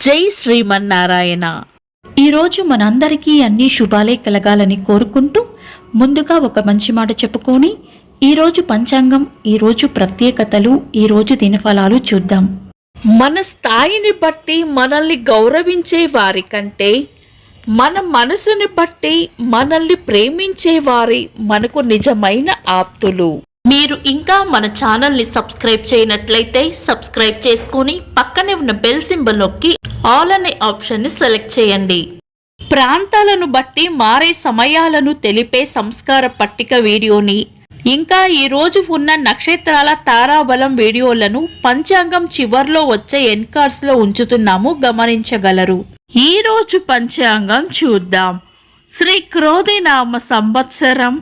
జై శ్రీమన్నారాయణ. ఈరోజు మనందరికీ అన్ని శుభాలే కలగాలని కోరుకుంటూ ముందుగా ఒక మంచి మాట చెప్పుకొని ఈరోజు పంచాంగం, ఈరోజు ప్రత్యేకతలు, ఈరోజు దినఫలాలు చూద్దాం. మన స్థాయిని బట్టి మనల్ని గౌరవించే వారి కంటే మన మనసుని బట్టి మనల్ని ప్రేమించే వారి మనకు నిజమైన ఆప్తులు. మీరు ఇంకా మన ఛానల్ని సబ్స్క్రైబ్ చేయనట్లయితే సబ్స్క్రైబ్ చేసుకొని పక్కనే ఉన్న బెల్ సింబల్ నొక్కి ఆల్ అనే ఆప్షన్ని సెలెక్ట్ చేయండి. ప్రాంతాలను బట్టి మారే సమయాలను తెలిపే సంస్కార పట్టిక వీడియోని, ఇంకా ఈరోజు ఉన్న నక్షత్రాల తారాబలం వీడియోలను పంచాంగం చివర్లో వచ్చే ఎన్కార్స్లో ఉంచుతున్నాము, గమనించగలరు. ఈరోజు పంచాంగం చూద్దాం. శ్రీ క్రోధినామ సంవత్సరం,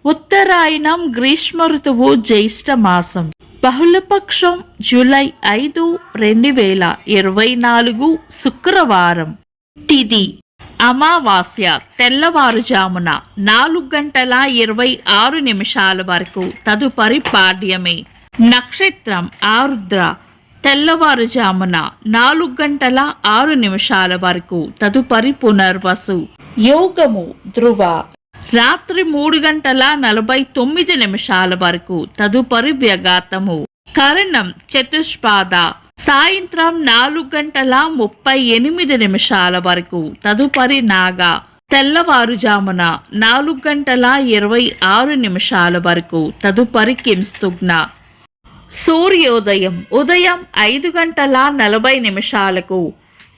ఉత్తరాయణం, గ్రీష్మ ఋతువు, జ్యేష్ఠ మాసం, బహుళపక్షం జూలై 5, 2024 శుక్రవారం. తిథి అమావాస్య తెల్లవారుజామున 4:26 వరకు, తదుపరి పాడ్యమే. నక్షత్రం ఆరుద్ర తెల్లవారుజామున 4:06 వరకు, తదుపరి పునర్వసు. యోగము ధ్రువ రాత్రి 3:49 వరకు, తదుపరి వ్యగాతము. కరణం చతుష్పాద సాయంత్రం 4:38 వరకు, తదుపరి నాగ. తెల్లవారుజామున 4:26 వరకు, తదుపరి కింస్తుగ్న. సూర్యోదయం ఉదయం 5:40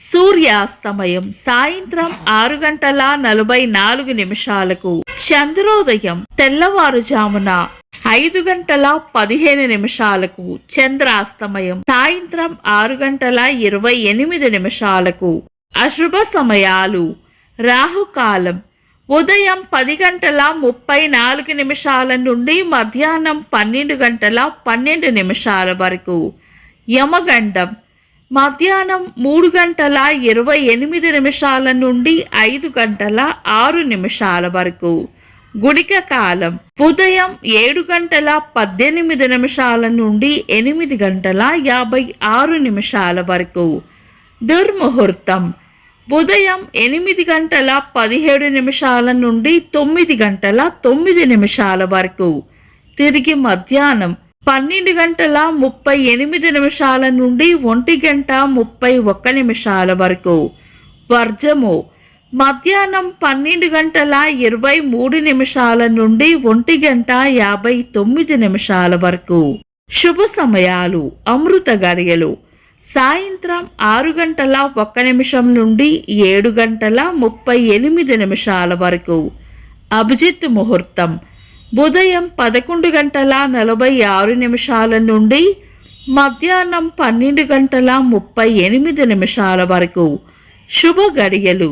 సూర్యాస్తమయం సాయంత్రం 6:44. చంద్రోదయం తెల్లవారుజామున 5:15. చంద్రాస్తమయం సాయంత్రం 6:28. అశుభ సమయాలు. రాహుకాలం ఉదయం 10:34 నుండి మధ్యాహ్నం 12:12 వరకు. యమగండం మధ్యాహ్నం 3:28 నుండి 5:06 వరకు. గుళిక కాలం ఉదయం 7:18 నుండి 8:56 వరకు. దుర్ముహూర్తం ఉదయం 8:17 నుండి 9:09 వరకు. తిరిగి మధ్యాహ్నం 12:38 నుండి 1:31 వరకు. వర్జము మధ్యాహ్నం 12:23 నుండి 1:59 వరకు. శుభ సమయాలు. అమృత గడియలు సాయంత్రం 6:01 నుండి 7:38 వరకు. అభిజిత్ ముహూర్తం ఉదయం 11:46 నుండి మధ్యాహ్నం 12:38 వరకు. శుభ గడియలు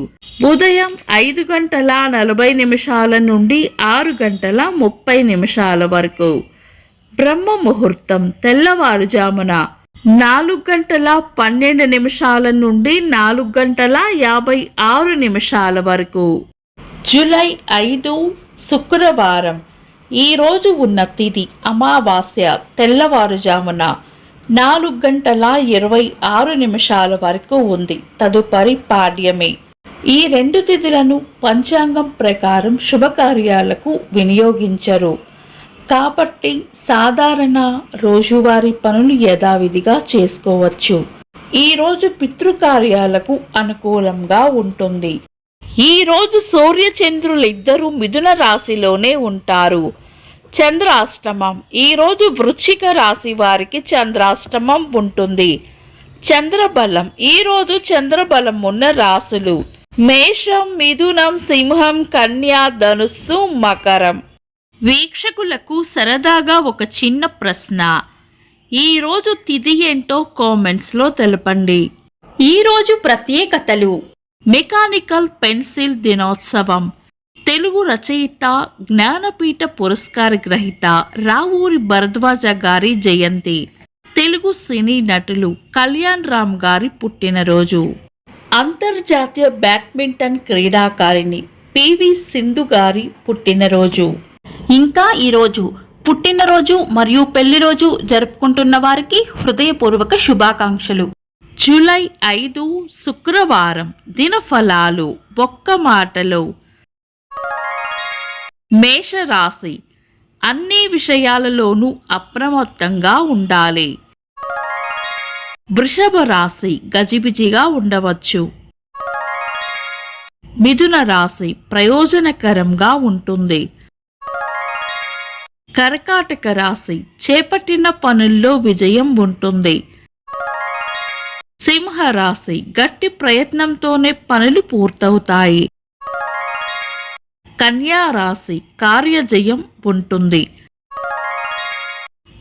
ఉదయం 5:40 నుండి 6:30 వరకు. బ్రహ్మ ముహూర్తం తెల్లవారుజామున 4:12 నుండి 4:56 వరకు. జూలై 5 శుక్రవారం. ఈరోజు ఉన్న తిథి అమావాస్య తెల్లవారుజామున 4:26 వరకు ఉంది, తదుపరి పాడ్యమే. ఈ రెండు తిథులను పంచాంగం ప్రకారం శుభకార్యాలకు వినియోగించరు కాబట్టి సాధారణ రోజువారీ పనులు యథావిధిగా చేసుకోవచ్చు. ఈరోజు పితృకార్యాలకు అనుకూలంగా ఉంటుంది. ఈరోజు సూర్యచంద్రులిద్దరూ మిథున రాశిలోనే ఉంటారు. చంద్రాష్టమం ఈరోజు వృశ్చిక రాశి వారికి చంద్రాష్టమం ఉంటుంది. చంద్రబలం ఈరోజు చంద్రబలం ఉన్న రాశులు మేషం, మిథునం, సింహం, కన్యా, ధనుస్సు, మకరం. వీక్షకులకు సరదాగా ఒక చిన్న ప్రశ్న. ఈరోజు తిథి ఏంటో కామెంట్స్లో తెలపండి. ఈరోజు ప్రత్యేకతలు. మెకానికల్ పెన్సిల్ దినోత్సవం, తెలుగు రచయిత, జ్ఞానపీఠ పురస్కార గ్రహీత రావూరి భరద్వాజ గారి జయంతి, తెలుగు సినీ నటులు కళ్యాణ్ రామ్ గారి పుట్టినరోజు, అంతర్జాతీయ బ్యాడ్మింటన్ క్రీడాకారిణి పివి సింధు గారి పుట్టినరోజు. ఇంకా ఈరోజు పుట్టినరోజు మరియు పెళ్లి రోజు జరుపుకుంటున్న వారికి హృదయపూర్వక శుభాకాంక్షలు. జూలై 5 శుక్రవారం దినఫలాలు ఒక్క మాటలో. మేషరాశి అన్ని విషయాలలోనూ అప్రమత్తంగా ఉండాలి. వృషభ రాశి గజిబిజిగా ఉండవచ్చు. మిథున రాశి ప్రయోజనకరంగా ఉంటుంది. కర్కాటక రాశి చేపట్టిన పనుల్లో విజయం ఉంటుంది. సింహరాశి గట్టి ప్రయత్నంతోనే పనులు పూర్తవుతాయి. కన్యా రాశి కార్యజయం ఉంటుంది.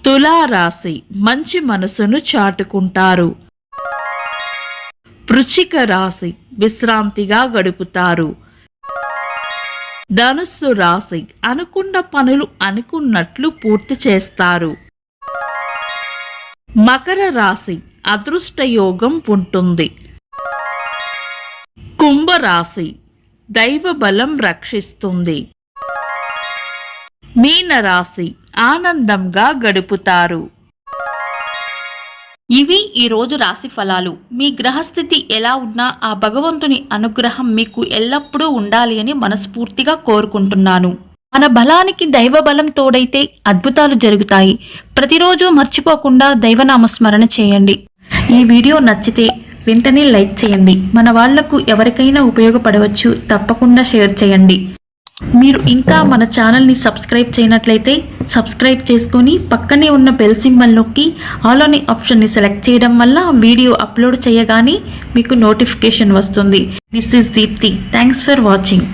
తులారాశి మంచి మనసును చాటుకుంటారు. వృశ్చిక రాశి విశ్రాంతిగా గడుపుతారు. ధనుస్సు రాశి అనుకున్న పనులు అనుకున్నట్లు పూర్తి చేస్తారు. మకర రాశి అదృష్టయోగం ఉంటుంది. కుంభరాశి దైవ బలం రక్షిస్తుంది. మీనరాశి ఆనందంగా గడుపుతారు. ఇవి ఈరోజు రాశి ఫలాలు. మీ గ్రహస్థితి ఎలా ఉన్నా ఆ భగవంతుని అనుగ్రహం మీకు ఎల్లప్పుడూ ఉండాలి అని మనస్ఫూర్తిగా కోరుకుంటున్నాను. మన బలానికి దైవ బలం తోడైతే అద్భుతాలు జరుగుతాయి. ప్రతిరోజు మర్చిపోకుండా దైవనామస్మరణ చేయండి. ఈ వీడియో నచ్చితే వెంటనే లైక్ చేయండి. మన వాళ్లకు ఎవరికైనా ఉపయోగపడవచ్చు. తప్పకుండా షేర్ చేయండి. మీరు ఇంకా మన ఛానల్ని సబ్స్క్రైబ్ చేయనట్లయితే సబ్స్క్రైబ్ చేసుకొని పక్కనే ఉన్న బెల్ సింబల్ నొక్కి ఆల్ అనే ఆప్షన్ని సెలెక్ట్ చేయడం వల్ల వీడియో అప్లోడ్ చేయగానే మీకు నోటిఫికేషన్ వస్తుంది. This is Deepti. Thanks for watching.